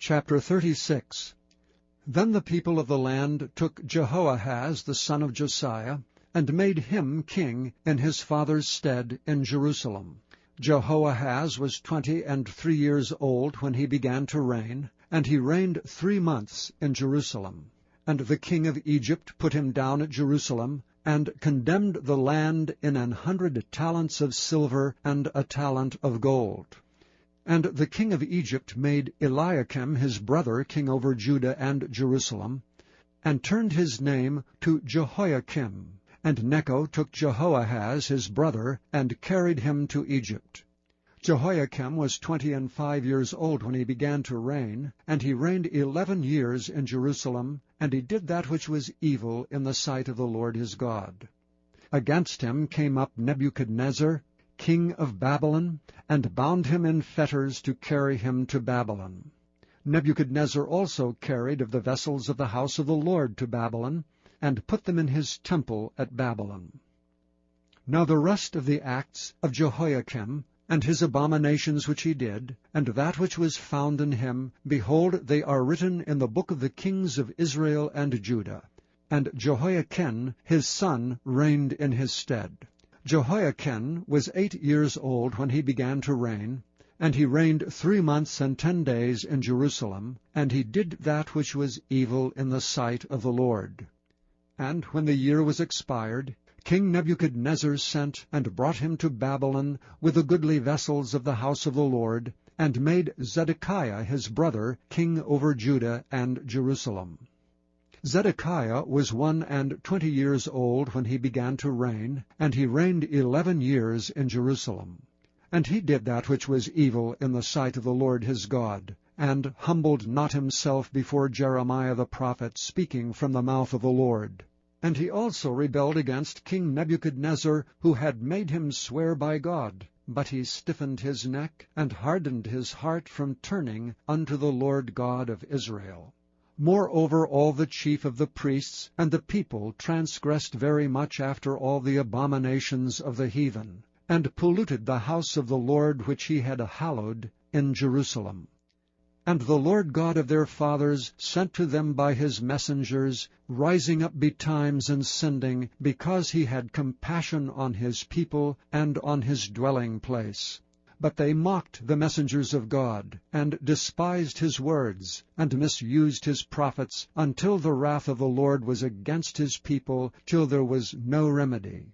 Chapter 36. Then the people of the land took Jehoahaz the son of Josiah, and made him king in his father's stead in Jerusalem. Jehoahaz was 23 years old when he began to reign, and he reigned 3 months in Jerusalem. And the king of Egypt put him down at Jerusalem, and condemned the land in 100 talents of silver and a talent of gold. And the king of Egypt made Eliakim his brother king over Judah and Jerusalem, and turned his name to Jehoiakim. And Necho took Jehoahaz his brother, and carried him to Egypt. Jehoiakim was 25 years old when he began to reign, and he reigned 11 years in Jerusalem, and he did that which was evil in the sight of the Lord his God. Against him came up Nebuchadnezzar, king of Babylon, and bound him in fetters to carry him to Babylon. Nebuchadnezzar also carried of the vessels of the house of the Lord to Babylon, and put them in his temple at Babylon. Now the rest of the acts of Jehoiakim, and his abominations which he did, and that which was found in him, behold, they are written in the book of the kings of Israel and Judah. And Jehoiachin his son reigned in his stead. Jehoiachin was 8 years old when he began to reign, and he reigned 3 months and 10 days in Jerusalem, and he did that which was evil in the sight of the Lord. And when the year was expired, King Nebuchadnezzar sent and brought him to Babylon with the goodly vessels of the house of the Lord, and made Zedekiah his brother king over Judah and Jerusalem. Zedekiah was 21 years old when he began to reign, and he reigned 11 years in Jerusalem. And he did that which was evil in the sight of the Lord his God, and humbled not himself before Jeremiah the prophet, speaking from the mouth of the Lord. And he also rebelled against King Nebuchadnezzar, who had made him swear by God. But he stiffened his neck, and hardened his heart from turning unto the Lord God of Israel. Moreover, all the chief of the priests and the people transgressed very much after all the abominations of the heathen, and polluted the house of the Lord which he had hallowed in Jerusalem. And the Lord God of their fathers sent to them by his messengers, rising up betimes and sending, because he had compassion on his people and on his dwelling place. But they mocked the messengers of God, and despised his words, and misused his prophets, until the wrath of the Lord was against his people, till there was no remedy.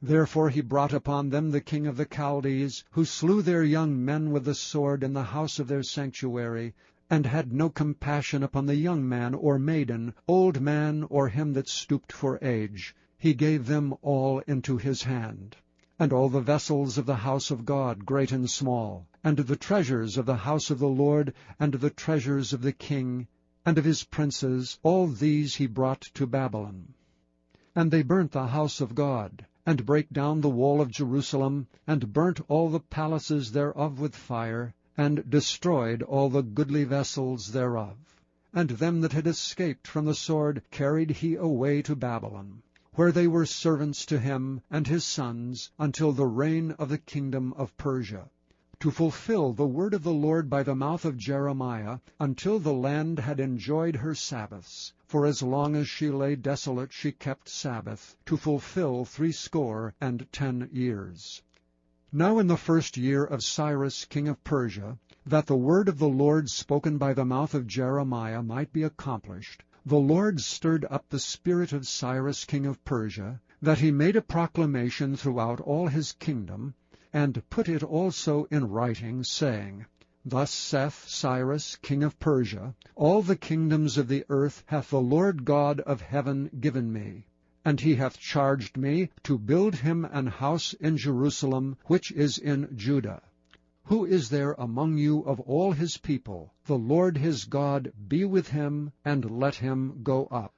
Therefore he brought upon them the king of the Chaldees, who slew their young men with the sword in the house of their sanctuary, and had no compassion upon the young man or maiden, old man or him that stooped for age. He gave them all into his hand. And all the vessels of the house of God, great and small, and the treasures of the house of the Lord, and the treasures of the king, and of his princes, all these he brought to Babylon. And they burnt the house of God, and brake down the wall of Jerusalem, and burnt all the palaces thereof with fire, and destroyed all the goodly vessels thereof. And them that had escaped from the sword carried he away to Babylon, where they were servants to him and his sons, until the reign of the kingdom of Persia, to fulfill the word of the Lord by the mouth of Jeremiah, until the land had enjoyed her Sabbaths. For as long as she lay desolate she kept Sabbath, to fulfill 70 years. Now in the 1st year of Cyrus king of Persia, that the word of the Lord spoken by the mouth of Jeremiah might be accomplished, the Lord stirred up the spirit of Cyrus king of Persia, that he made a proclamation throughout all his kingdom, and put it also in writing, saying, Thus saith Cyrus king of Persia, All the kingdoms of the earth hath the Lord God of heaven given me, and he hath charged me to build him an house in Jerusalem, which is in Judah. Who is there among you of all his people? The Lord his God be with him, and let him go up.